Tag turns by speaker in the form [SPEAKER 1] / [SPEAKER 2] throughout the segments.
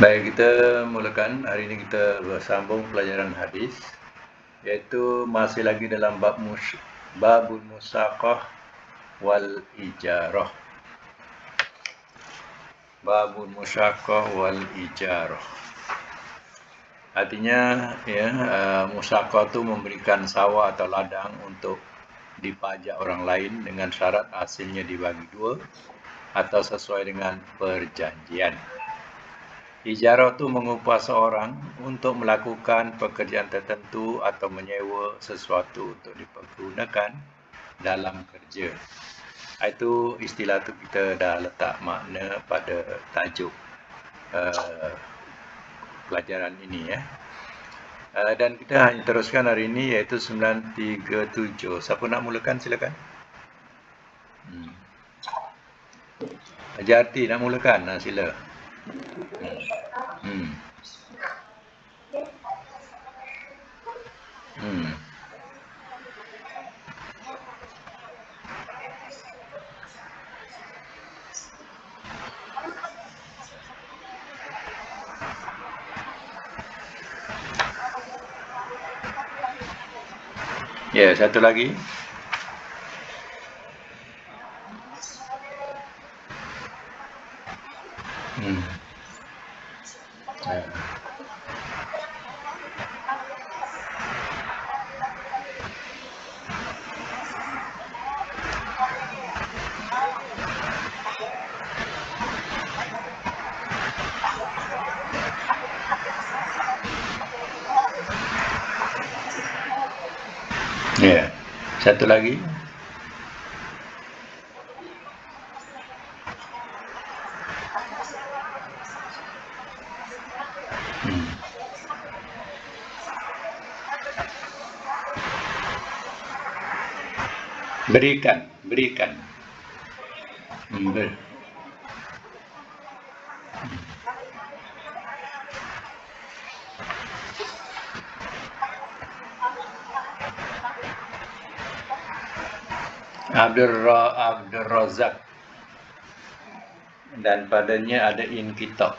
[SPEAKER 1] Baik, kita mulakan. Hari ini kita bersambung pelajaran hadis, iaitu masih lagi dalam babul musaqah wal ijarah. Babul musaqah wal ijarah. Artinya, musaqah itu memberikan sawah atau ladang untuk dipajak orang lain dengan syarat hasilnya dibagi dua atau sesuai dengan perjanjian. Ijarah itu mengupah seorang untuk melakukan pekerjaan tertentu atau menyewa sesuatu untuk dipergunakan dalam kerja. Itu istilah tu kita dah letak makna pada tajuk pelajaran ini ya. Dan kita hanya teruskan hari ini iaitu 937. Siapa nak mulakan silakan. Jati nak mulakan, sila. Ya, satu lagi. Ya, satu lagi. Berikan. Abdul Razak, dan padanya ada inkitab.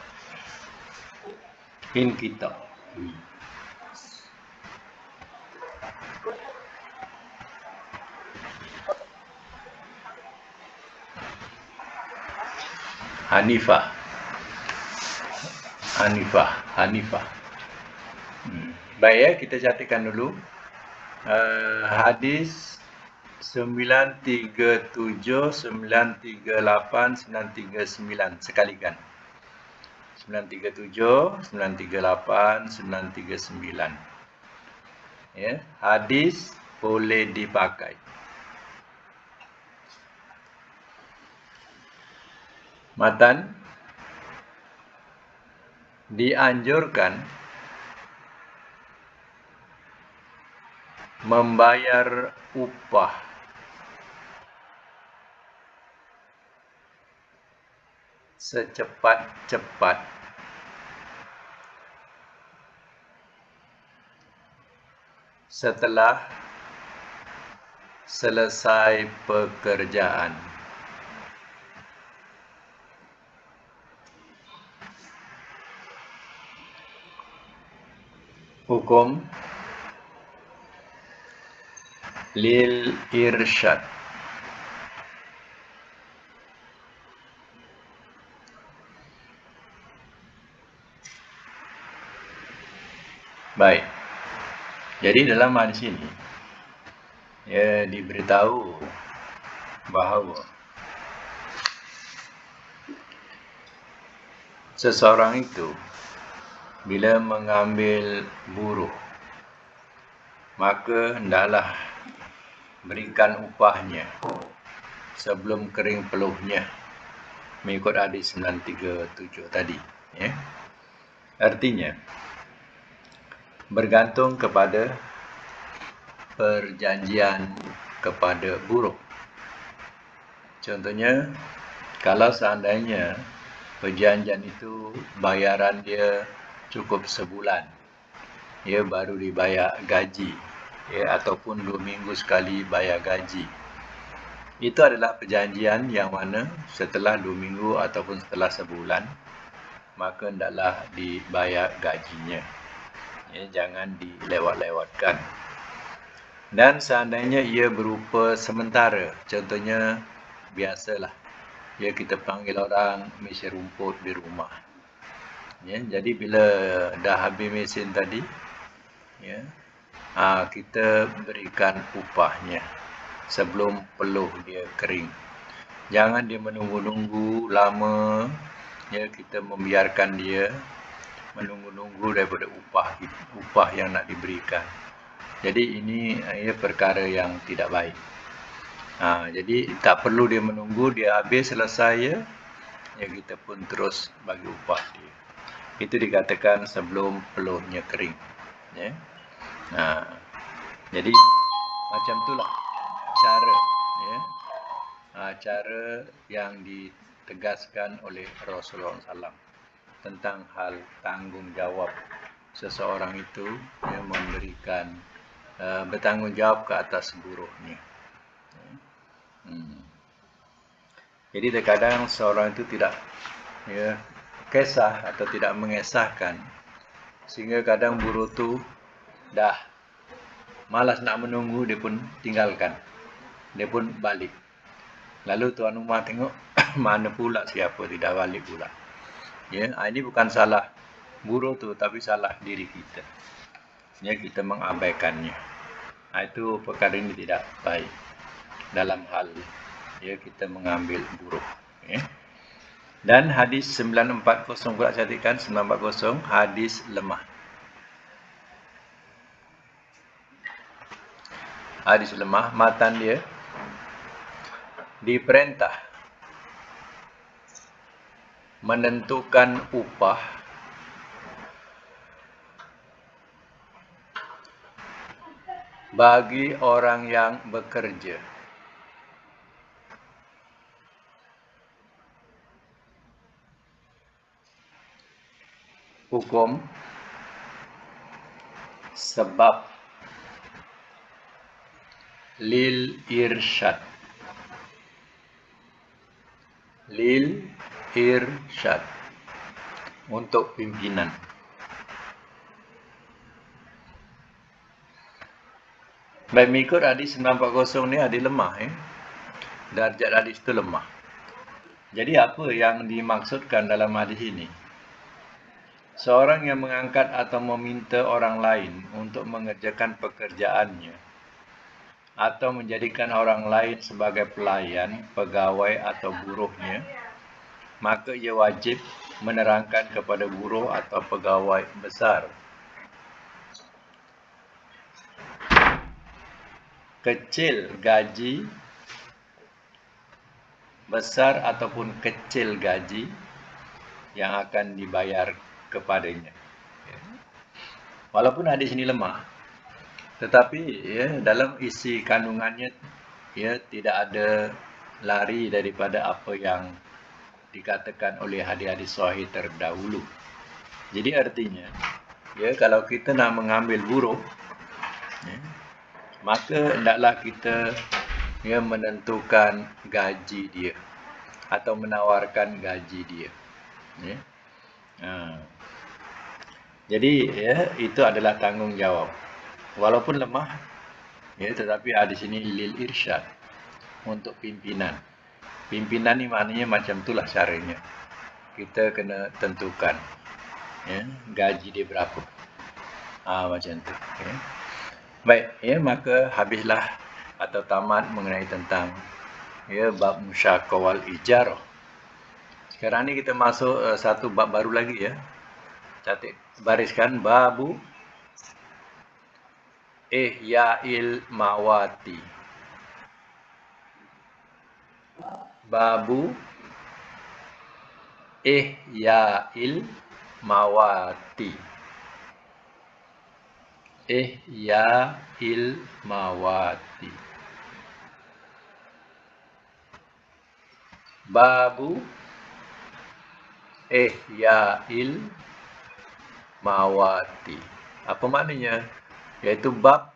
[SPEAKER 1] Hanifah. Baik ya, kita catatkan dulu. Hadis 937, 938, 939 sekalikan. 937, 938, 939. Ya, hadis boleh dipakai. Matan, dianjurkan membayar upah secepat-cepat setelah selesai pekerjaan. Hukum lil irsyad. Baik. Jadi dalam hadis ini diberitahu bahawa seseorang itu bila mengambil buruh, maka hendaklah berikan upahnya sebelum kering peluhnya, mengikut hadis 937 tadi ya. Artinya bergantung kepada perjanjian kepada buruh. Contohnya, kalau seandainya perjanjian itu bayaran dia cukup sebulan, baru dibayar gaji, ataupun 2 minggu sekali bayar gaji, itu adalah perjanjian yang mana setelah 2 minggu ataupun setelah sebulan, maka hendaklah dibayar gajinya. Ya, jangan dilewat-lewatkan. Dan seandainya ia berupa sementara, contohnya biasalah, ya kita panggil orang mesin rumput di rumah. Ya, jadi bila dah habis mesin tadi, ya, kita berikan upahnya sebelum peluh dia kering. Jangan dia menunggu-nunggu lama, ya kita membiarkan dia menunggu-nunggu daripada upah yang nak diberikan. Jadi ini perkara yang tidak baik. Jadi tak perlu dia menunggu dia habis selesai ya kita pun terus bagi upah dia. Itu dikatakan sebelum peluhnya kering. Ya. Jadi macam itulah cara, ya, cara yang ditegaskan oleh Rasulullah SAW tentang hal tanggungjawab seseorang itu yang memberikan bertanggungjawab ke atas buruhnya. Jadi terkadang seorang itu tidak kisah atau tidak mengesahkan, sehingga kadang buruh tu dah malas nak menunggu, dia pun tinggalkan, dia pun balik. Lalu tuan rumah tengok mana pula siapa tidak balik pula. Ya, ini bukan salah buruh tu, tapi salah diri kita. Ya, kita mengabaikannya. Itu perkara ini tidak baik dalam hal kita mengambil buruh. Ya. Dan hadis 940 pula saya katakan 940 hadis lemah. Hadis lemah, matan dia diperintah menentukan upah bagi orang yang bekerja. Hukum sebab lil irsyad. Lil irsyad untuk pimpinan. Baik, mengikut hadis 940 ni hadis lemah. Darjat hadis itu lemah. Jadi apa yang dimaksudkan dalam hadis ini? Seorang yang mengangkat atau meminta orang lain untuk mengerjakan pekerjaannya atau menjadikan orang lain sebagai pelayan, pegawai atau buruhnya, maka ia wajib menerangkan kepada buruh atau pegawai besar, kecil gaji, besar ataupun kecil gaji yang akan dibayar kepadanya. Walaupun hadis ini lemah, tetapi dalam isi kandungannya tidak ada lari daripada apa yang dikatakan oleh hadis-hadis sahih terdahulu. Jadi artinya, kalau kita nak mengambil buruh, maka hendaklah kita menentukan gaji dia atau menawarkan gaji dia. Jadi itu adalah tanggungjawab. Walaupun lemah, tetapi hadis ini lil irsyad untuk pimpinan. Pimpinan ni maknanya macam itulah caranya. Kita kena tentukan gaji dia berapa. Macam tu. Baik, maka habislah atau tamat mengenai tentang bab musyaqah wal ijarah. Sekarang ni kita masuk satu bab baru lagi Catat, bariskan babu ihya'il mawati. Babu ihya'il mawati. Ihya'il mawati. Babu ihya'il mawati. Apa maknanya? Yaitu bab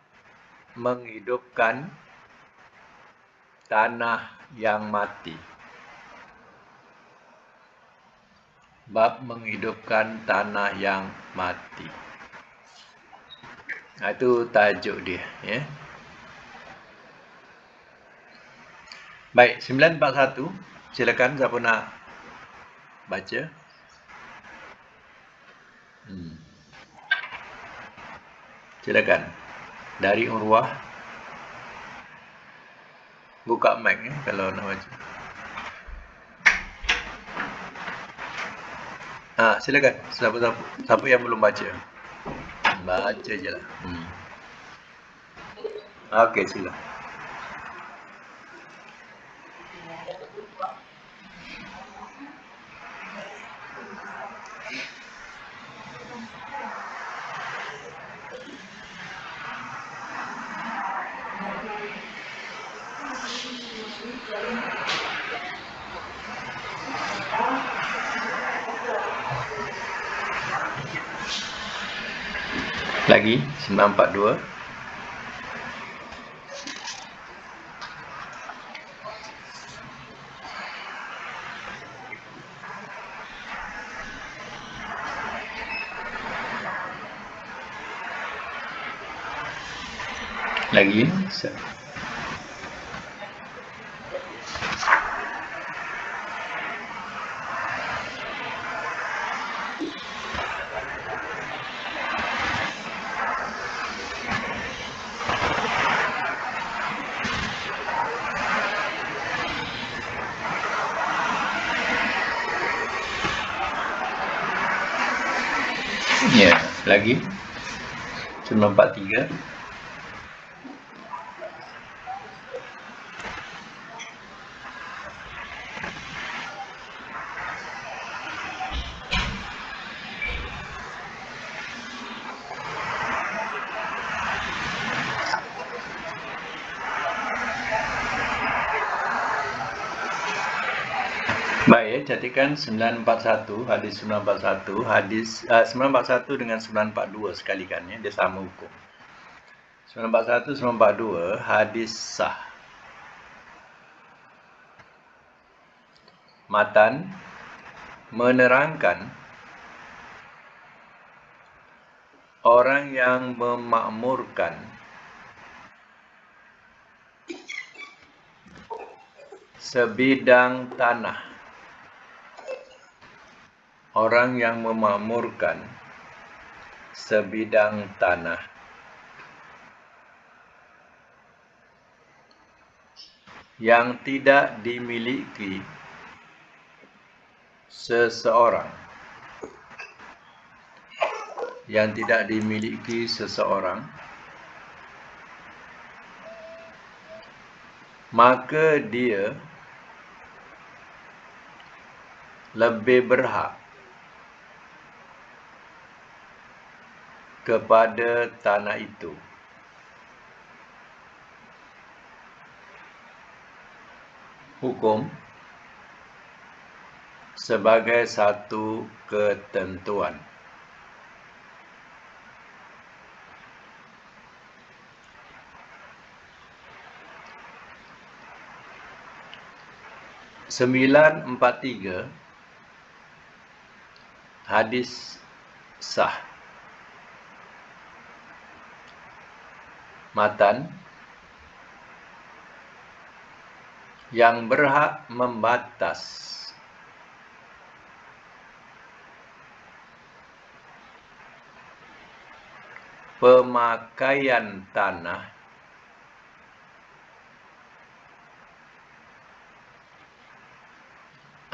[SPEAKER 1] menghidupkan tanah yang mati. Bab menghidupkan tanah yang mati. Itu tajuk dia, ya. Baik, 941. Silakan siapa nak baca. Silakan. Dari Urwah. Buka mic kalau nak baca. Silakan. Siapa yang belum baca? Baca je lah. Okey, sila. Lagi 942. Lagi. Ya, lagi 943. Baik, jadikan 941, hadis 941, hadis 941 dengan 942 sekalikan ya, dia sama hukum. 941, 942, hadis sah. Matan menerangkan orang yang memakmurkan sebidang tanah. Orang yang memakmurkan sebidang tanah yang tidak dimiliki seseorang, maka dia lebih berhak kepada tanah itu. Hukum sebagai satu ketentuan. Sembilan 943 hadis sah. Matan yang berhak membatas pemakaian tanah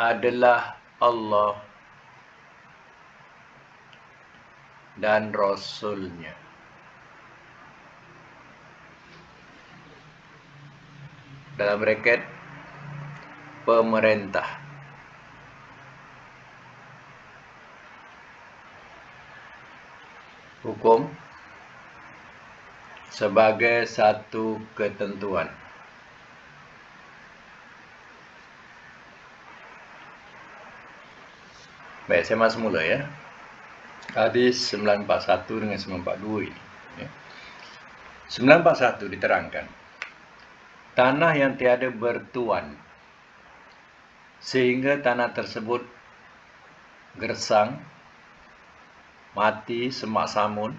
[SPEAKER 1] adalah Allah dan Rasul-Nya. Dalam braket pemerintah. Hukum sebagai satu ketentuan. Baik, saya masuk mula ya. Hadis 941 dengan 942 ini. Ya. 941 diterangkan. Tanah yang tiada bertuan, sehingga tanah tersebut gersang, mati, semak samun.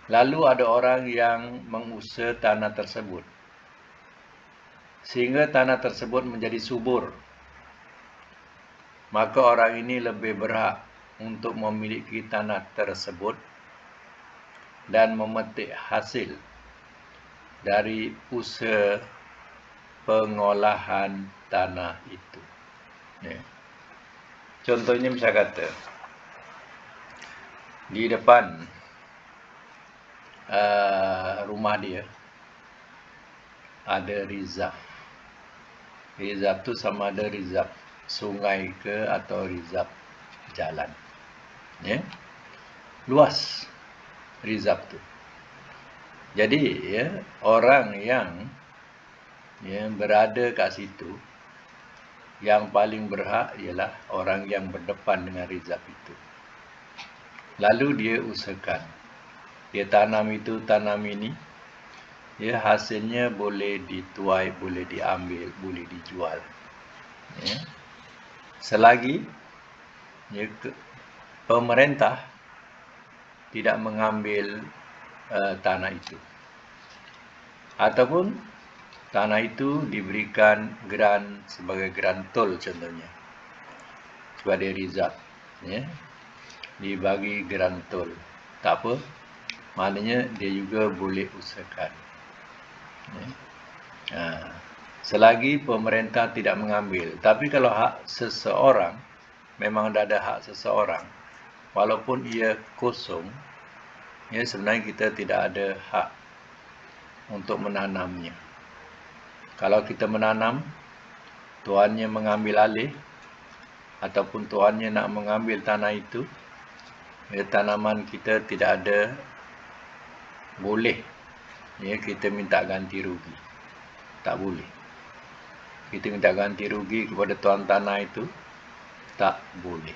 [SPEAKER 1] Lalu ada orang yang mengusir tanah tersebut, sehingga tanah tersebut menjadi subur. Maka orang ini lebih berhak untuk memiliki tanah tersebut dan memetik hasil dari usaha pengolahan tanah itu. Contohnya bisa kata, di depan rumah dia ada rizab. Rizab tu sama ada rizab sungai ke atau rizab jalan. Luas rizab tu. Jadi orang yang berada kat situ, yang paling berhak ialah orang yang berdepan dengan rizab itu. Lalu dia usahakan, dia tanam itu, tanam ini, hasilnya boleh dituai, boleh diambil, boleh dijual. Selagi pemerintah tidak mengambil tanah itu, ataupun tanah itu diberikan geran sebagai geran tol contohnya, sebagai rizab, dibagi geran tol, tak apa, maknanya dia juga boleh usahakan. Selagi pemerintah tidak mengambil. Tapi kalau hak seseorang, memang ada hak seseorang, walaupun ia kosong, sebenarnya kita tidak ada hak untuk menanamnya. Kalau kita menanam, tuannya mengambil alih, ataupun tuannya nak mengambil tanah itu, tanaman kita tidak ada boleh kita minta ganti rugi. Tak boleh. Kita minta ganti rugi kepada tuan tanah itu, tak boleh.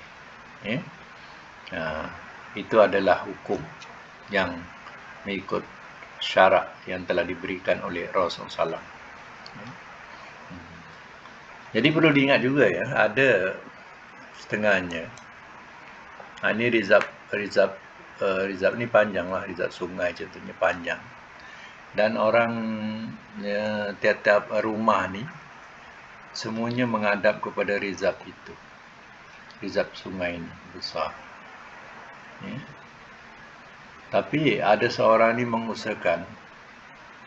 [SPEAKER 1] Itu adalah hukum yang mengikut syarak yang telah diberikan oleh Rasulullah SAW. Jadi perlu diingat juga ada setengahnya. Ini rizab ni panjang lah, rizab sungai contohnya panjang. Dan orang tiap-tiap rumah ni semuanya menghadap kepada rizab itu. Rizab sungai ini besar. Tapi ada seorang ni mengusahakan,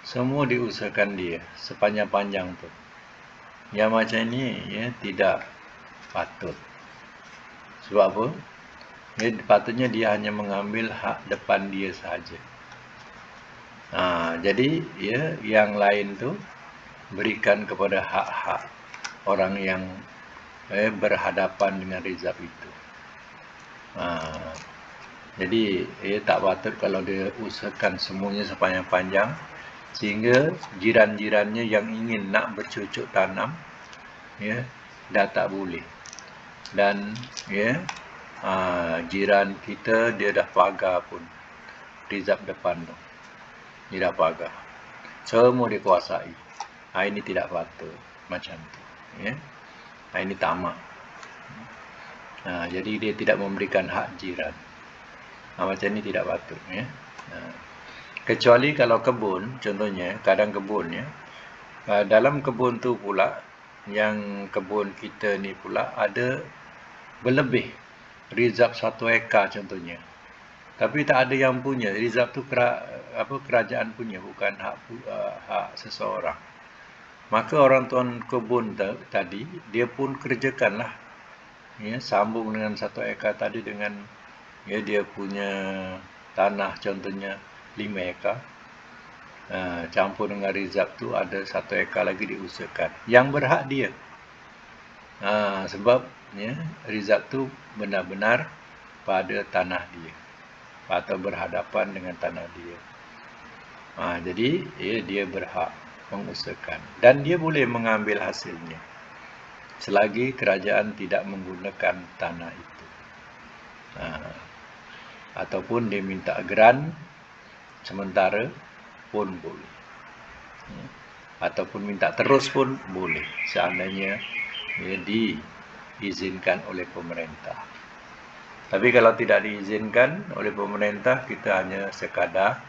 [SPEAKER 1] semua diusahakan dia sepanjang-panjang tu. Yang macam ni tidak patut. Sebab apa? Patutnya dia hanya mengambil hak depan dia sahaja. Jadi yang lain tu berikan kepada hak-hak orang yang berhadapan dengan rizab itu. Jadi tak patut kalau dia usahakan semuanya sepanjang-panjang, sehingga jiran-jirannya yang ingin nak bercocok tanam dah tak boleh. Dan jiran kita dia dah pagar pun rizab depan tu, dia dah pagar, semua dia kuasai. Ini tidak patut macam tu. Ini tamak. Jadi dia tidak memberikan hak jiran. Macam ni tidak patut. Kecuali kalau kebun, contohnya kadang kebun dalam kebun tu pula, yang kebun kita ni pula ada berlebih rizab 1 ekar contohnya. Tapi tak ada yang punya. Rizab tu kerajaan punya, bukan hak seseorang. Maka orang tuan kebun tadi, dia pun kerjakanlah, sambung dengan 1 ekar tadi dengan dia punya tanah contohnya 5 ekar, campur dengan rizab tu ada 1 ekar lagi diusahakan. Yang berhak dia. Sebab rizab tu benar-benar pada tanah dia, atau berhadapan dengan tanah dia. Jadi dia berhak mengusahakan, dan dia boleh mengambil hasilnya selagi kerajaan tidak menggunakan tanah itu. Ataupun dia minta geran sementara pun boleh, ataupun minta terus pun boleh, seandainya diizinkan oleh pemerintah. Tapi kalau tidak diizinkan oleh pemerintah, kita hanya sekadar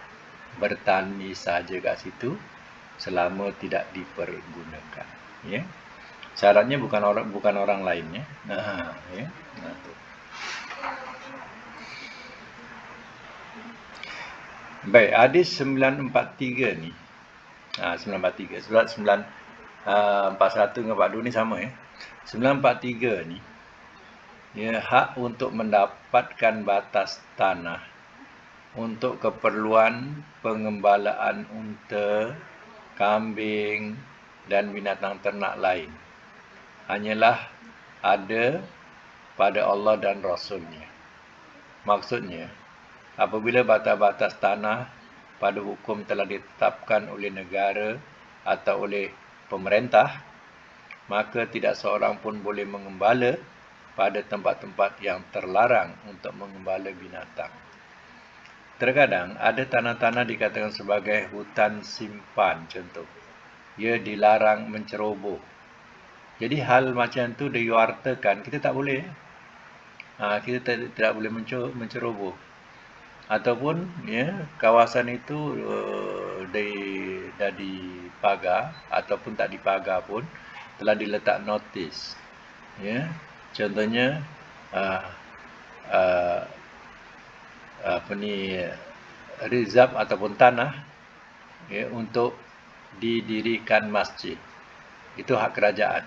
[SPEAKER 1] bertani saja kat situ selama tidak dipergunakan. Ya. Syaratnya bukan orang lain, ya. Ya. Baik, hadis 943 ni. 943. Surat 941 dengan 42 ni sama, ya. 943 ni, ya, hak untuk mendapatkan batas tanah untuk keperluan pengembalaan unta, kambing dan binatang ternak lain hanyalah ada pada Allah dan Rasul-Nya. Maksudnya, apabila batas-batas tanah pada hukum telah ditetapkan oleh negara atau oleh pemerintah, maka tidak seorang pun boleh mengembala pada tempat-tempat yang terlarang untuk mengembala binatang. Terkadang ada tanah-tanah dikatakan sebagai hutan simpan, contoh. Ia dilarang menceroboh. Jadi hal macam tu diwartakan, kita tak boleh. Kita tidak boleh menceroboh. Ataupun, ya, kawasan itu dah dipagar ataupun tak dipagar pun telah diletak notis. Ya, contohnya reserve ataupun tanah, ya, untuk didirikan masjid. Itu hak kerajaan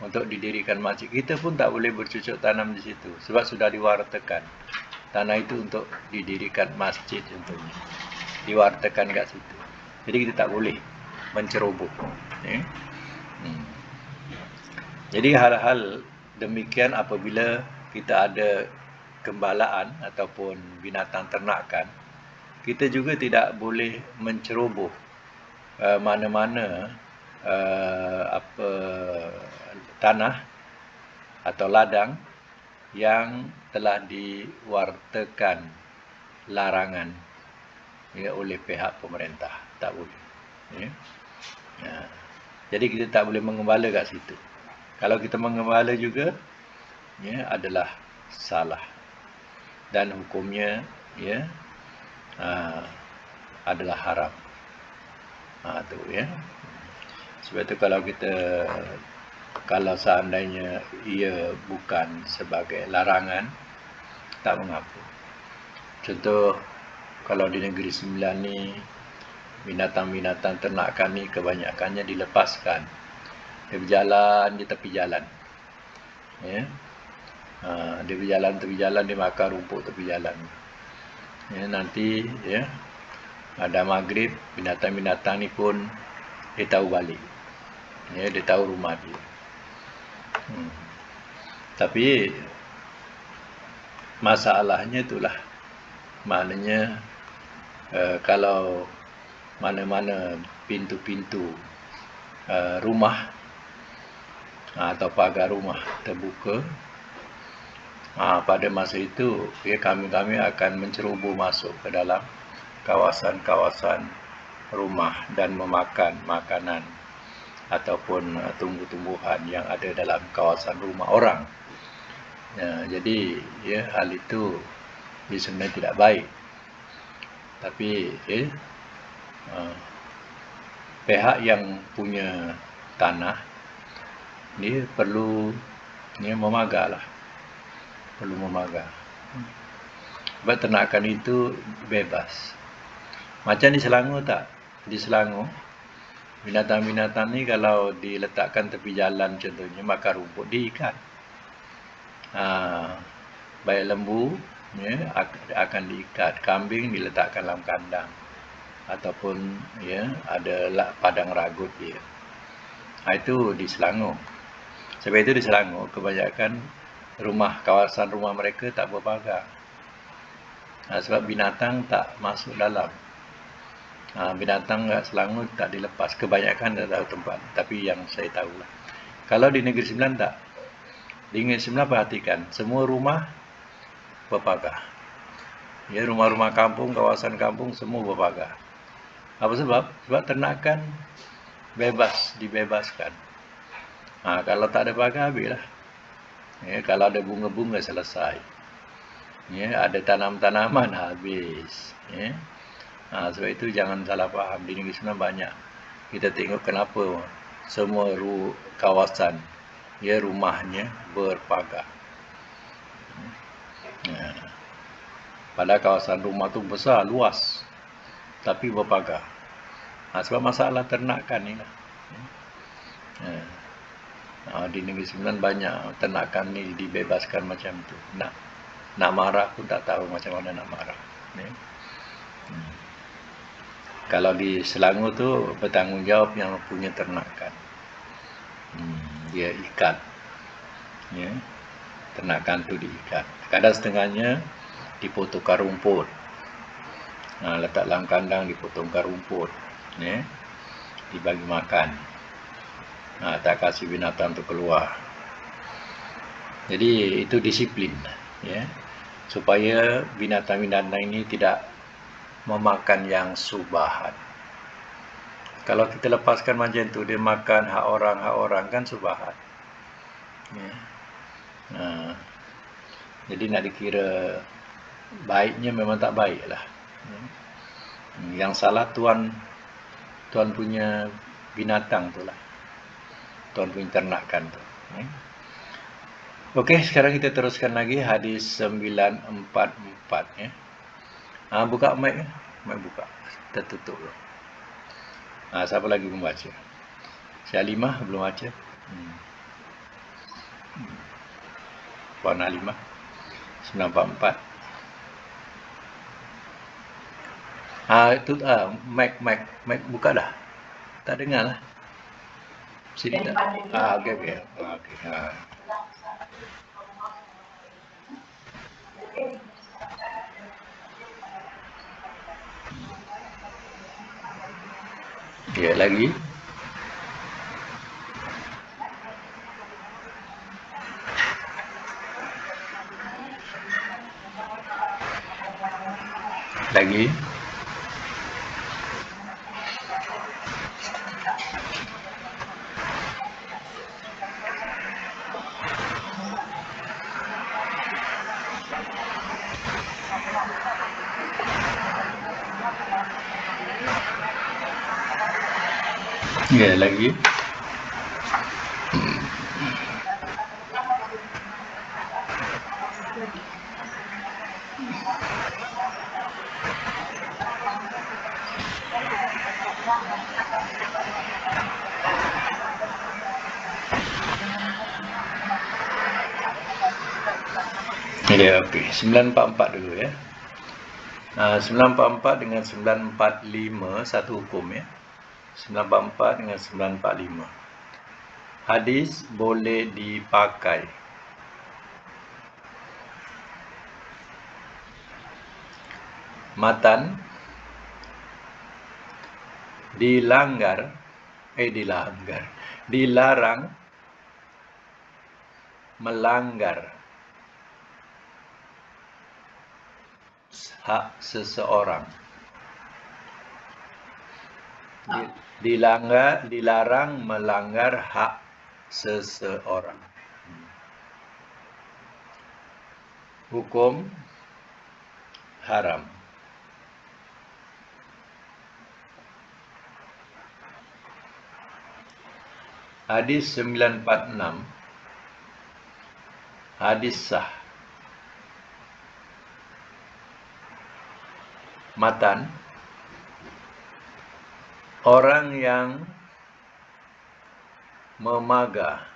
[SPEAKER 1] untuk didirikan masjid. Kita pun tak boleh bercucuk tanam di situ sebab sudah diwartakan. Tanah itu untuk didirikan masjid contohnya. Diwartakan kat situ. Jadi kita tak boleh menceroboh. Ya. Jadi hal-hal demikian apabila kita ada gembalaan ataupun binatang ternakan, kita juga tidak boleh menceroboh mana-mana tanah atau ladang yang telah diwartakan larangan, ya, oleh pihak pemerintah. Tak boleh. Ya. Jadi kita tak boleh mengembala kat situ. Kalau kita mengembala juga, ya, adalah salah dan hukumnya, ya, adalah haram. Tu, ya. Sebab itu kalau seandainya ia bukan sebagai larangan, tak mengapa. Contoh, kalau di Negeri Sembilan ni, binatang-binatang ternakan ni kebanyakannya dilepaskan. Dia berjalan di tepi jalan. Ya. Dia berjalan tepi jalan, dia makan rumput tepi jalan. Ya, nanti, ya, pada maghrib, binatang-binatang ni pun dia tahu balik. Ya, dia tahu rumah dia. Tapi masalahnya itulah, maknanya kalau mana-mana pintu-pintu rumah atau pagar rumah terbuka, pada masa itu, ya, kami akan menceroboh masuk ke dalam kawasan-kawasan rumah dan memakan makanan ataupun tumbuh-tumbuhan yang ada dalam kawasan rumah orang. Jadi, ya, hal itu sebenarnya tidak baik. Tapi, pihak yang punya tanah dia perlu, ya, memagarlah. Perlu memagar. Sebab ternakan itu bebas. Macam di Selangor tak? Di Selangor, binatang-binatang ni kalau diletakkan tepi jalan contohnya makan rumput, diikat. Baik lembu, ya, akan diikat. Kambing diletakkan dalam kandang ataupun, ya, ada padang ragut dia. Itu di Selangor. Sebab itu di Selangor kebanyakan kawasan rumah mereka tak berpagar. Sebab binatang tak masuk dalam. Binatang kat Selangor tak dilepas. Kebanyakan dah tahu tempat. Tapi yang saya tahulah. Kalau di Negeri Sembilan tak. Di Negeri Sembilan perhatikan, semua rumah berpagar. Ya, rumah-rumah kampung, kawasan kampung semua berpagar. Apa sebab? Sebab ternakan bebas, dibebaskan. Kalau tak ada pagar, habislah. Ya, kalau ada bunga-bunga selesai. Ya, ada tanam-tanaman habis. Ya. Sebab itu jangan salah faham. Di Negeri Sembilan banyak. Kita tengok kenapa semua kawasan ya rumahnya berpagar. Ya. Pada kawasan rumah tu besar, luas, tapi berpagar. Sebab masalah ternakan ni lah. Di Negeri Sembilan banyak ternakan ni dibebaskan macam tu. Nak marah pun tak tahu macam mana nak marah. Ya. Kalau di Selangor tu bertanggungjawab yang punya ternakan. Dia ikat. Ya. Ternakan tu diikat. Kadang setengahnya dipotongkan rumput. Letak dalam kandang, dipotongkan rumput. Ya. Dibagi makan. Tak kasih binatang tu keluar. Jadi itu disiplin. Ya. Supaya binatang-binatang ini tidak memakan yang subahat. Kalau kita lepaskan macam tu, dia makan hak orang kan subahat. Ya. Jadi nak dikira baiknya memang tak baik lah. Ya. Yang salah tuan punya binatang tu lah. Tuan punya ternakan tu. Ya. Okey, sekarang kita teruskan lagi hadis 944 ya. Buka mic ya. Mic buka. Tertutup. Siapa lagi membaca? Syalimah belum baca. Puan Halimah 944. Itu mic buka dah. Tak dengar lah. Sini tak. Okey. Ya, lagi. Lagi. Ya, lagi. Ya, okey. 944 dulu ya. 944 dengan 945 satu hukum ya. 944 dengan 945. Hadis boleh dipakai. Matan dilarang melanggar hak seseorang. Dilarang melanggar hak seseorang. Hukum haram. Hadis 946. Hadis sah. Matan, orang yang memaga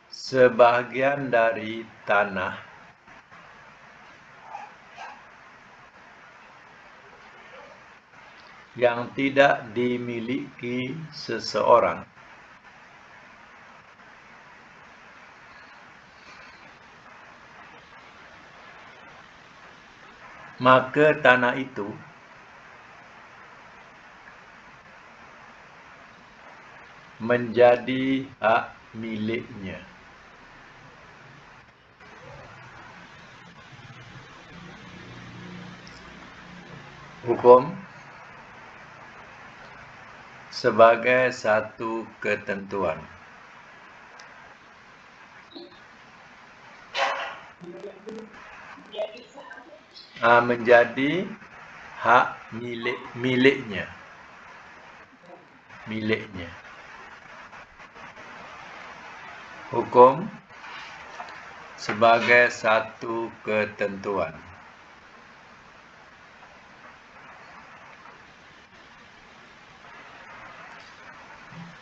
[SPEAKER 1] sebahagian dari tanah yang tidak dimiliki seseorang, maka tanah itu menjadi hak miliknya. Hukum sebagai satu ketentuan. Menjadi hak miliknya. Hukum sebagai satu ketentuan.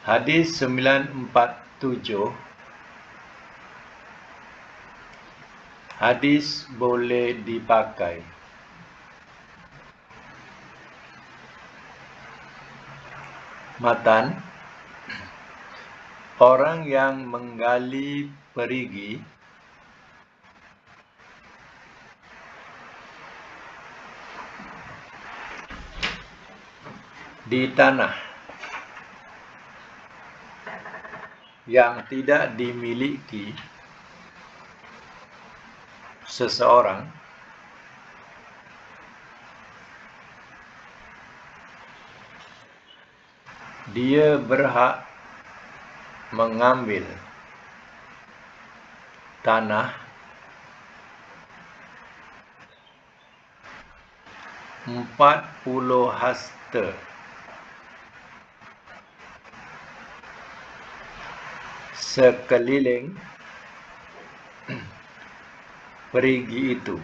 [SPEAKER 1] Hadis 947. Hadis boleh dipakai. Matan, orang yang menggali perigi di tanah yang tidak dimiliki seseorang, dia berhak mengambil tanah 40 hasta sekeliling perigi itu.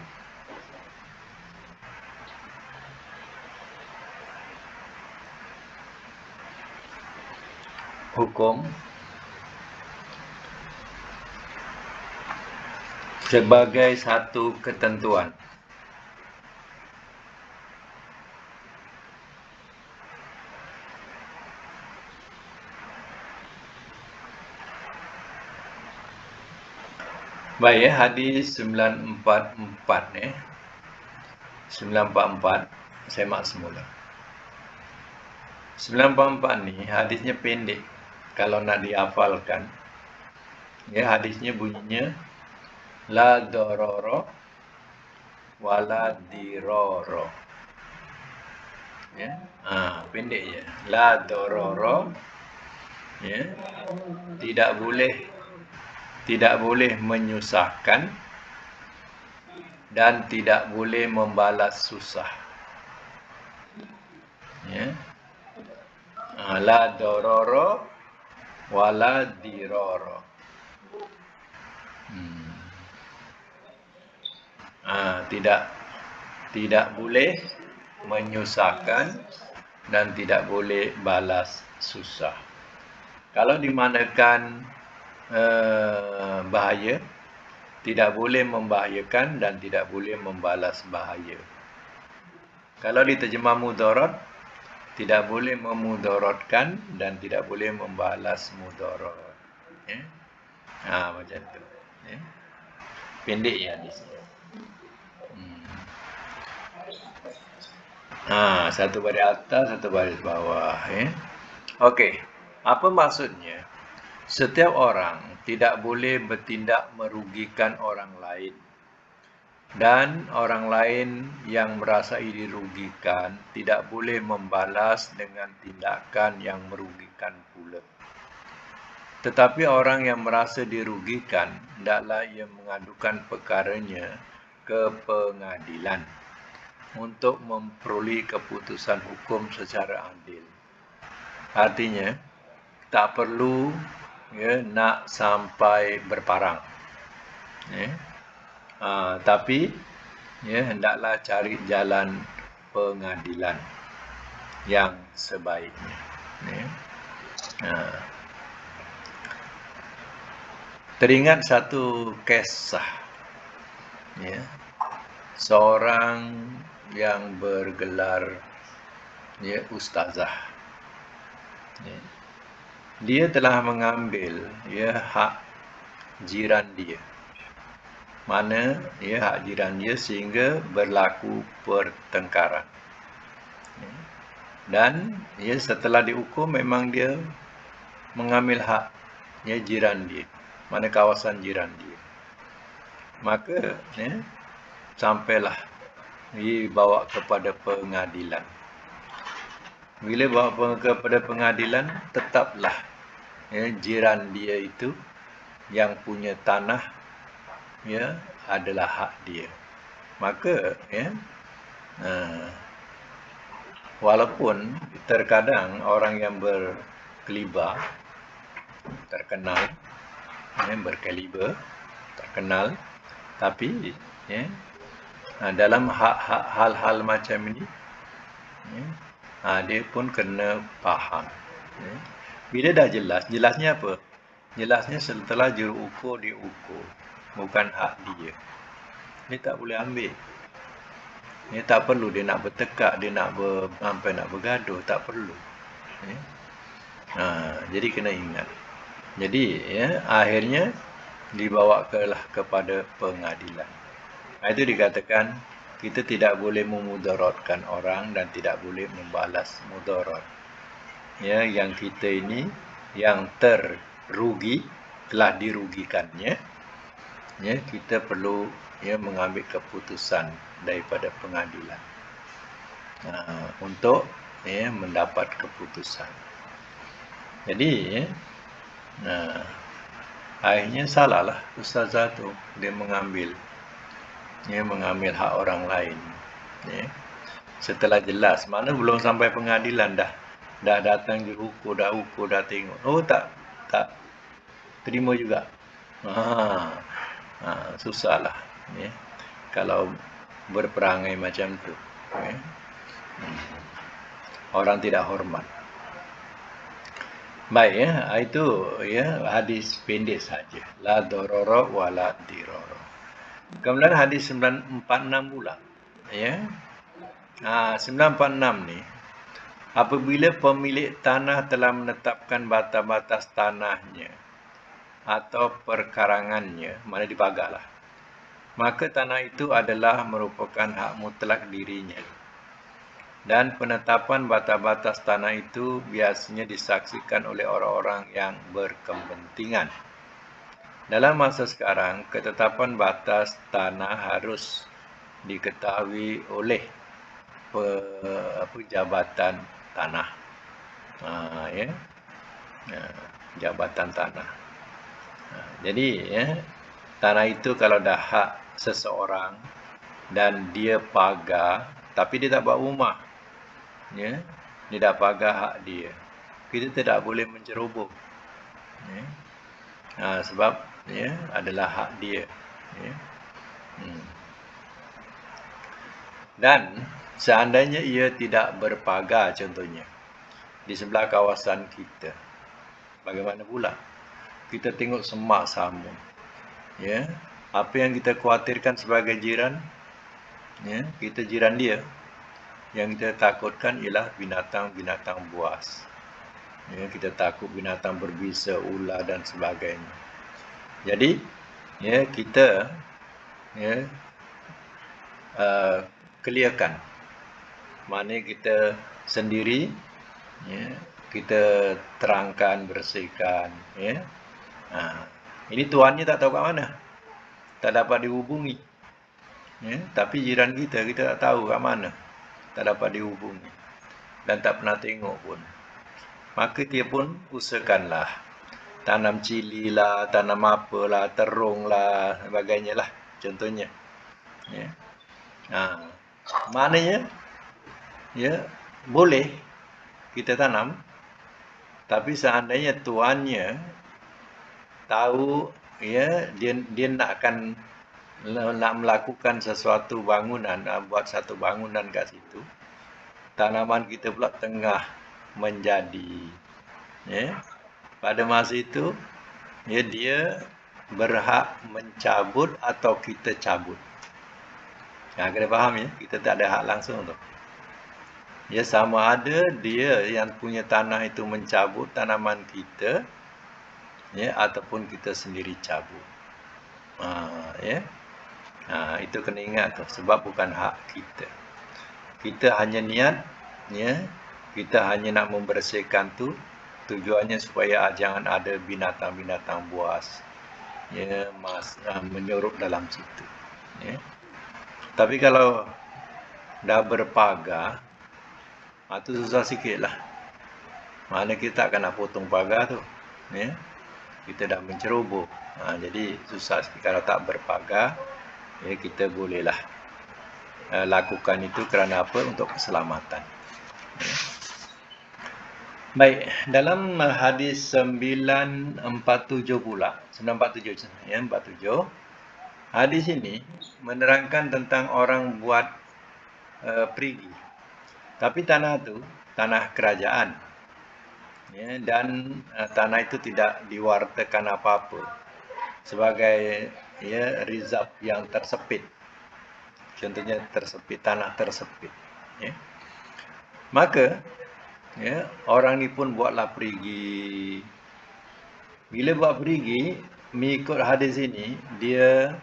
[SPEAKER 1] Hukum sebagai satu ketentuan. Baik ya, hadis 944 ni. 944 saya mak semula. 944 ni hadisnya pendek kalau nak dihafalkan. Ya, hadisnya bunyinya la darara wala dirara. Ya. Pendek je. La darara, ya. Tidak boleh menyusahkan dan tidak boleh membalas susah. Ya. La darara wala dirara. Tidak boleh menyusahkan dan tidak boleh balas susah. Kalau dimanakan bahaya, tidak boleh membahayakan dan tidak boleh membalas bahaya. Kalau diterjemah mudarat, tidak boleh memudaratkan dan tidak boleh membalas mudarat. Ya? Macam tu. Ya? Pendek ya hadisnya. Satu baris atas, satu baris bawah. Ya? Okey, apa maksudnya? Setiap orang tidak boleh bertindak merugikan orang lain. Dan orang lain yang merasa dirugikan tidak boleh membalas dengan tindakan yang merugikan pula. Tetapi orang yang merasa dirugikan, hendaklah ia mengadukan perkaranya ke pengadilan untuk memperoleh keputusan hukum secara adil. Artinya, tak perlu nak sampai berparang. Tapi hendaklah cari jalan pengadilan yang sebaiknya. Teringat satu kisah, seorang yang bergelar ustazah. Dia telah mengambil hak jiran dia. Mana hak jiran dia sehingga berlaku pertengkaran. Dan setelah dihukum memang dia mengambil hak jiran dia, mana kawasan jiran dia. Maka sampailah dibawa kepada pengadilan. Bila bawa kepada pengadilan, tetaplah jiran dia itu yang punya tanah adalah hak dia. Maka walaupun terkadang orang yang berkelibar terkenal, berkaliber terkenal, tapi dalam hal-hal macam ini dia pun kena faham. Bila dah jelasnya apa? Jelasnya setelah juru ukur dia ukur, bukan hak dia. Dia tak boleh ambil. Dia tak perlu dia nak bertekak, dia nak sampai nak bergaduh, tak perlu. Jadi kena ingat. Jadi akhirnya dibawakanlah kepada pengadilan. Itu dikatakan kita tidak boleh memudaratkan orang dan tidak boleh membalas mudarat. Yang kita ini yang terrugi telah dirugikannya, kita perlu mengambil keputusan daripada pengadilan untuk mendapat keputusan. Jadi akhirnya salahlah ustazah tu, dia mengambil hak orang lain. Setelah jelas, mana belum sampai pengadilan dah datang juru ukur, dah tengok. Oh tak terima juga. Susahlah kalau berperangai macam tu. Orang tidak hormat. Baik itu hadis pendek saja. La darara wala dirara. Kemudian hadis 946 pula. 946 ni, apabila pemilik tanah telah menetapkan batas-batas tanahnya atau perkarangannya, mana dipagarlah, maka tanah itu adalah merupakan hak mutlak dirinya. Dan penetapan batas-batas tanah itu biasanya disaksikan oleh orang-orang yang berkepentingan. Dalam masa sekarang, ketetapan batas tanah harus diketahui oleh jabatan tanah. Jabatan tanah. Jadi tanah itu kalau dah hak seseorang dan dia pagar, tapi dia tak buat rumah, dia dah pagar hak dia, kita tidak boleh menceroboh, sebab adalah hak dia. Dan seandainya ia tidak berpagar, contohnya di sebelah kawasan kita, bagaimana pula? Kita tengok semak sama. Apa yang kita khawatirkan sebagai jiran, kita jiran dia, yang kita takutkan ialah binatang-binatang buas. Kita takut binatang berbisa, ular dan sebagainya. Jadi kita clearkan, mana kita sendiri, kita terangkan, bersihkan. Ini tuannya tak tahu kat mana, tak dapat dihubungi. Tapi jiran kita tak tahu kat mana, tak dapat dihubungi dan tak pernah tengok pun. Maka dia pun usahakanlah tanam cili lah, tanam apalah, terung lah, sebagainya lah, contohnya. Maknanya boleh kita tanam, tapi seandainya tuannya tahu dia nak melakukan sesuatu bangunan, buat satu bangunan kat situ, tanaman kita pula tengah menjadi, pada masa itu dia berhak mencabut atau kita cabut. Kena faham kita tak ada hak langsung tu. Sama ada dia yang punya tanah itu mencabut tanaman kita, ataupun kita sendiri cabut. Itu kena ingat tu, sebab bukan hak kita. Kita hanya niat, kita hanya nak membersihkan tu, tujuannya supaya jangan ada binatang-binatang buas menyurup dalam situ. Tapi kalau dah berpagar, Itu susah sikit lah. Mana kita akan nak potong pagar tu. Ya? Kita dah menceroboh. Jadi susah sikit. Kalau tak berpagar, ya, kita bolehlah lakukan itu kerana apa? Untuk keselamatan. Ya. Baik, dalam hadis 947 pula, 947 ya, 47. Hadis ini menerangkan tentang orang buat perigi. Tapi tanah itu tanah kerajaan. Ya, dan tanah itu tidak diwartakan apa-apa sebagai ya reserve yang tersepit. Contohnya tersepit, tanah tersepit. Ya. Maka ya, orang ni pun buatlah perigi. Bila buat perigi, mengikut hadis ini, dia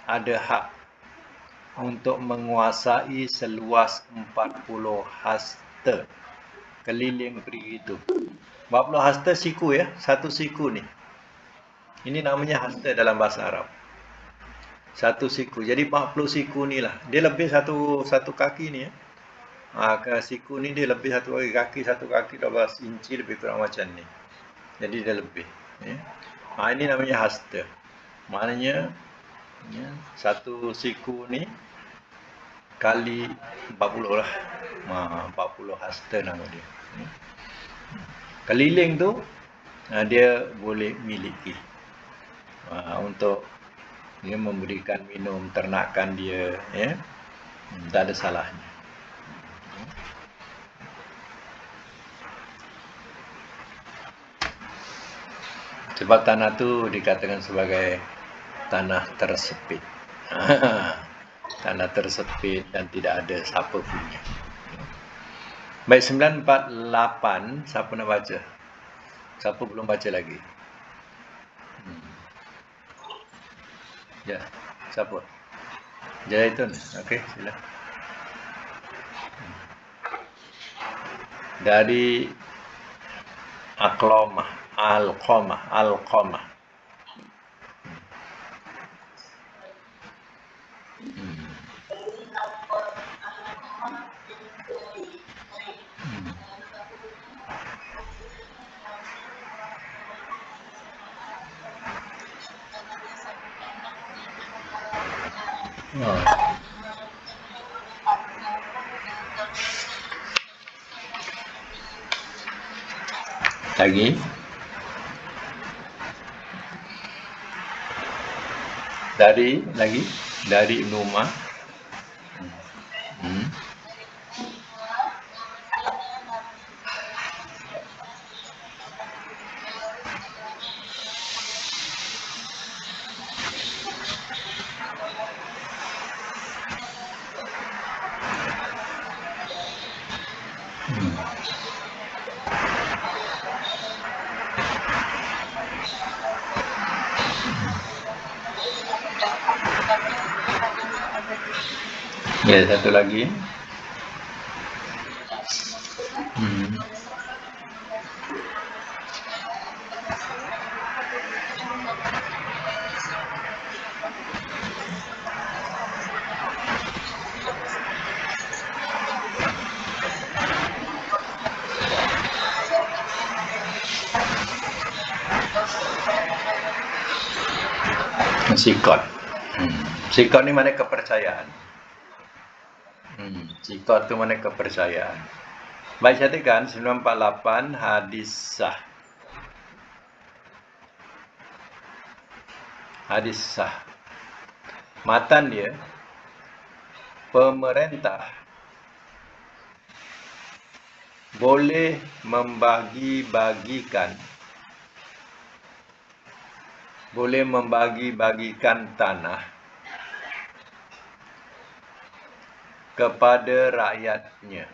[SPEAKER 1] ada hak untuk menguasai seluas 40 hasta keliling perigi itu. 40 hasta siku ya, satu siku ni. Ini namanya hasta dalam bahasa Arab. Satu siku. Jadi 40 siku ni lah. Dia lebih satu kaki ni ya. Ke siku ni dia lebih satu kaki 12 inci lebih kurang macam ni. Jadi dia lebih. Ya. Ini namanya hasta. Maknanya ya, satu siku ni kali 40 lah. 40 hasta nama dia. Ya. Keliling tu dia boleh miliki untuk dia memberikan minum ternakan dia, ya. Tak ada salahnya. Sebab tanah tu dikatakan sebagai tanah tersepit. Tanah tersepit dan tidak ada siapa punya. Baik, 948, siapa nak baca? Siapa belum baca lagi? Ya, siapa? Jaitun. Okey, sila. Dari Alqamah. Lagi dari Ibn Umar. Ya, satu lagi. Sikot. Sikot ni mana kepercayaan. Sikot tu mana kepercayaan. Baik, catatkan 948 hadis sah. Hadis sah. Matan dia, pemerintah boleh membagi-bagikan tanah kepada rakyatnya.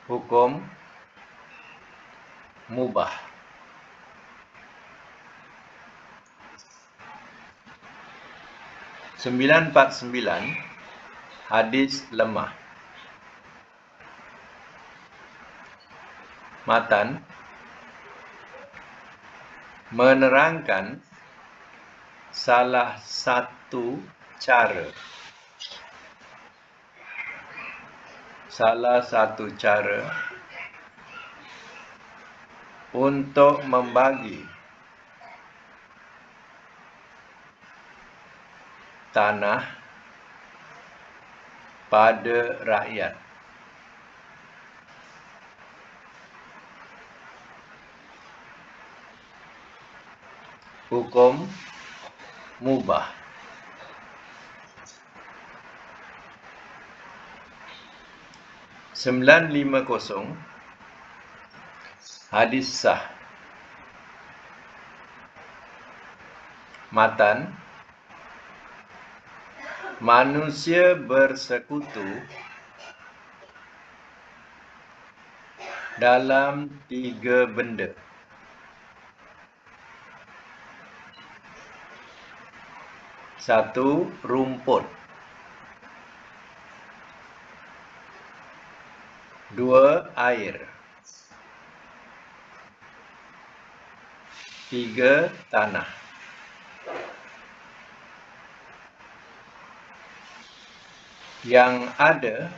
[SPEAKER 1] Hukum mubah. Sembilan 949 hadis lemah. Matan menerangkan salah satu cara salah satu cara untuk membagi tanah pada rakyat. Hukum mubah. Sembilan lima kosong hadis sah. Matan, manusia bersekutu dalam 3 benda. Satu, rumput. 2, air. 3, tanah. Yang ada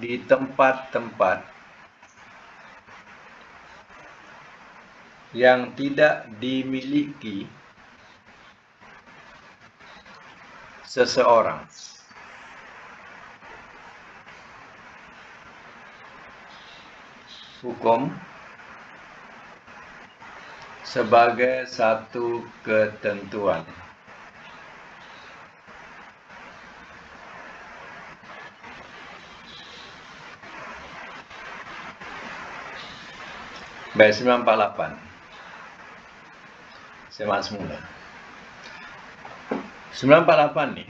[SPEAKER 1] di tempat-tempat yang tidak dimiliki seseorang. Hukum sebagai satu ketentuan. Baik, 948. Semak semula. 948 ni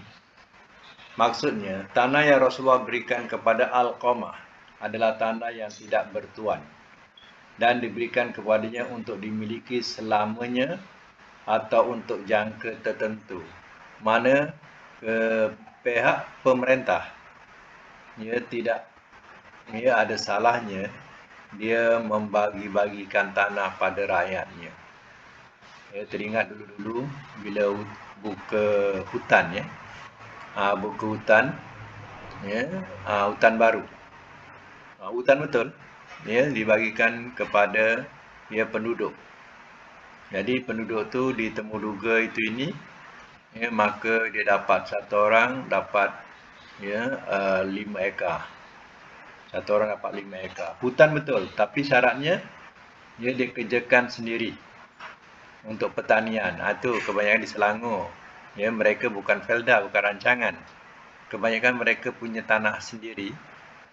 [SPEAKER 1] maksudnya tanah yang Rasulullah berikan kepada Alqamah adalah tanah yang tidak bertuan dan diberikan kepadanya untuk dimiliki selamanya atau untuk jangka tertentu. Mana pihak pemerintah ia ada salahnya dia membagi-bagikan tanah pada rakyatnya. Teringat dulu-dulu bila buka hutan buka hutan hutan baru. Hutan betul dibagikan kepada penduduk. Jadi penduduk tu ditemuduga ini maka dia dapat satu orang dapat 5 ekar. Satu orang dapat 5 ekar. Hutan betul, tapi syaratnya dia dikerjakan sendiri untuk pertanian. Itu kebanyakan di Selangor. Mereka bukan felda, bukan rancangan. Kebanyakan mereka punya tanah sendiri.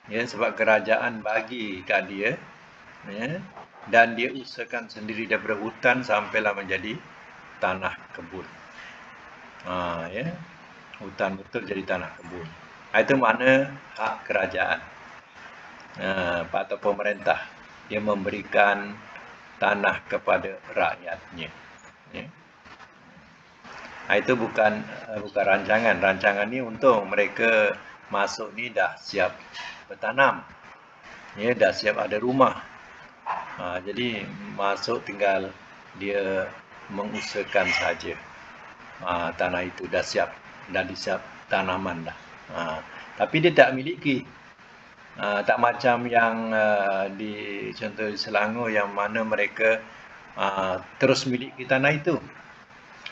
[SPEAKER 1] Sebab kerajaan bagi kat dia. Dan dia usahakan sendiri daripada hutan sampailah menjadi tanah kebun. Hutan betul jadi tanah kebun. Itu makna hak kerajaan. Atau pemerintah yang memberikan tanah kepada rakyatnya. Itu bukan rancangan. Rancangan ni untuk mereka masuk ni dah siap bertanam. Dah siap ada rumah. Jadi masuk tinggal dia mengusahakan saja. Tanah itu dah siap, dah disiap tanaman dah. Tapi dia tak miliki. Tak macam yang di contoh di Selangor yang mana mereka terus miliki tanah itu.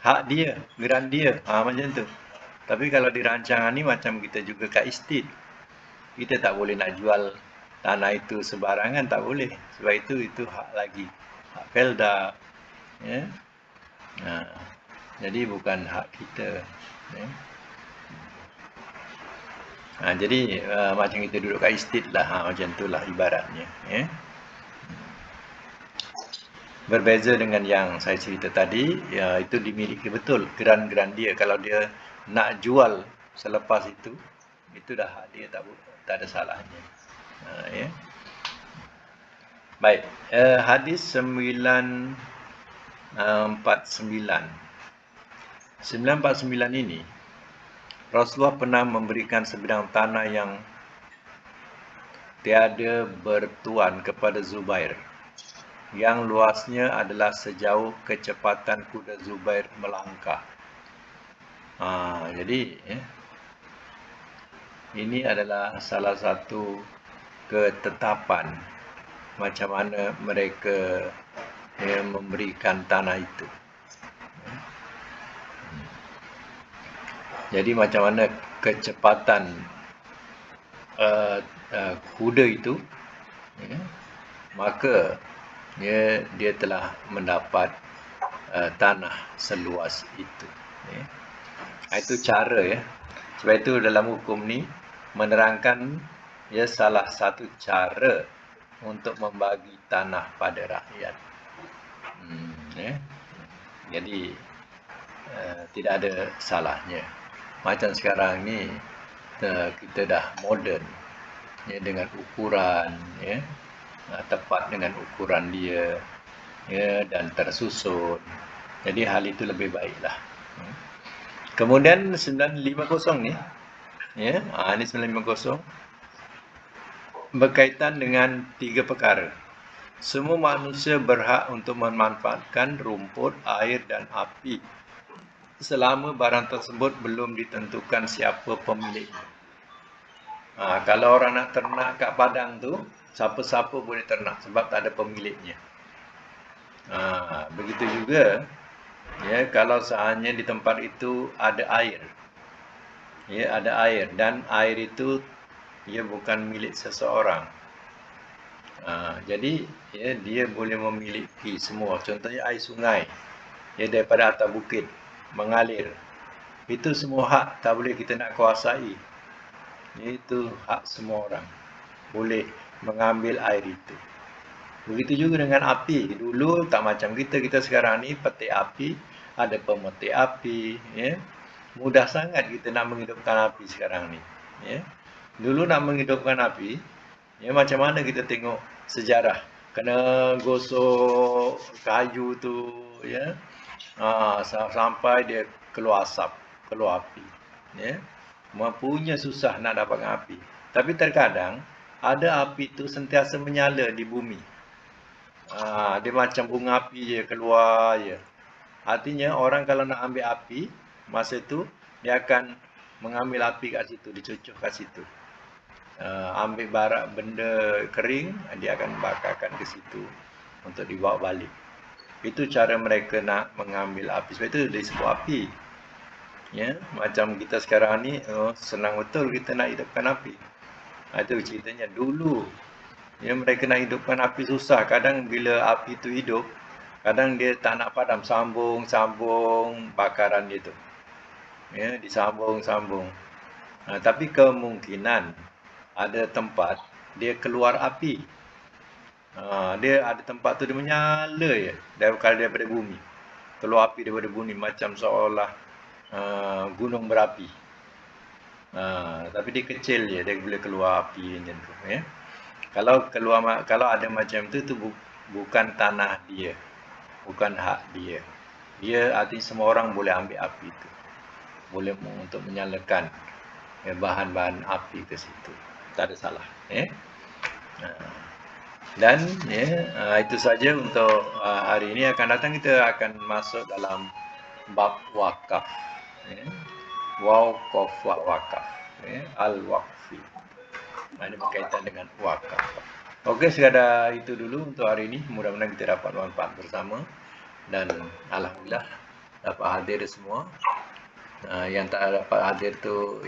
[SPEAKER 1] Hak dia, geran dia, macam tu. Tapi kalau di rancangan ni macam kita juga kat estate. Kita tak boleh nak jual tanah itu sebarangan, tak boleh. Sebab itu hak lagi. Hak felda. Jadi bukan hak kita. Jadi macam kita duduk kat estate lah, macam itulah ibaratnya. Berbeza dengan yang saya cerita tadi, itu dimiliki betul geran-geran dia. Kalau dia nak jual selepas itu dah hak dia, tak ada salahnya. Baik, hadis 949. 949 ini Rasulullah pernah memberikan sebidang tanah yang tiada bertuan kepada Zubair, yang luasnya adalah sejauh kecepatan kuda Zubair melangkah. Jadi ini adalah salah satu ketetapan macam mana mereka memberikan tanah itu. Jadi macam mana kecepatan kuda itu, maka dia telah mendapat tanah seluas itu. Itu cara ya. Sebab itu dalam hukum ni menerangkan salah satu cara untuk membagi tanah pada rakyat. Jadi tidak ada salahnya. Macam sekarang ni kita dah moden dengan ukuran tepat dengan ukuran dia dan tersusun. Jadi hal itu lebih baiklah. Kemudian 950 ni ini 950 berkaitan dengan 3 perkara. Semua manusia berhak untuk memanfaatkan rumput, air dan api selama barang tersebut belum ditentukan siapa pemiliknya. Kalau orang nak ternak kat padang tu, siapa-siapa boleh ternak sebab tak ada pemiliknya. Begitu juga kalau seandainya di tempat itu ada air. Ada air dan air itu bukan milik seseorang. Jadi dia boleh memiliki semua. Contohnya air sungai daripada atas bukit mengalir. Itu semua hak, tak boleh kita nak kuasai. Itu hak semua orang. Boleh mengambil air itu. Begitu juga dengan api. Dulu tak macam kita sekarang ni petik api, ada pemetik api. Mudah sangat kita nak menghidupkan api sekarang ni. Dulu nak menghidupkan api, macam mana kita tengok sejarah. Kena gosok kayu tu, sampai dia keluar asap, keluar api. Mempunyai susah nak dapatkan api. Tapi terkadang ada api tu sentiasa menyala di bumi. Dia macam bunga api je, keluar je. Artinya orang kalau nak ambil api, masa tu dia akan mengambil api kat situ, dicucuk kat situ. Ambil barak benda kering, dia akan bakarkan ke situ untuk dibawa balik. Itu cara mereka nak mengambil api. Sebab itu disebut api. Macam kita sekarang ni senang betul kita nak hidupkan api. Itu ceritanya dulu. Mereka nak hidupkan api susah. Kadang bila api itu hidup, kadang dia tak nak padam, sambung bakaran dia tu. Disambung. Tapi kemungkinan ada tempat dia keluar api. Dia ada tempat tu dia menyala je daripada bumi. Keluar api daripada bumi macam seolah gunung berapi. Tapi dia kecil je, dia boleh keluar api macam tu. Kalau ada macam tu bukan tanah dia, bukan hak dia. Dia artinya semua orang boleh ambil api itu, boleh untuk menyalakan bahan-bahan api ke situ. Tak ada salah. Dan itu saja untuk hari ini. Akan datang kita akan masuk dalam bab wakaf. Wakaf. Al-Waqfi. Ini berkaitan dengan wakaf. Okey, sekadar itu dulu untuk hari ini. Mudah-mudahan kita dapat manfaat bersama. Dan alhamdulillah dapat hadir semua. Yang tak dapat hadir tu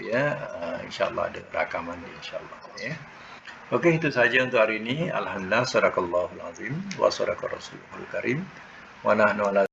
[SPEAKER 1] insya-Allah ada rakaman insya-Allah. Okey, itu saja untuk hari ini. Alhamdulillah, sadaqallahul azim wa sadaqa rasulul karim. Wa nahnu ala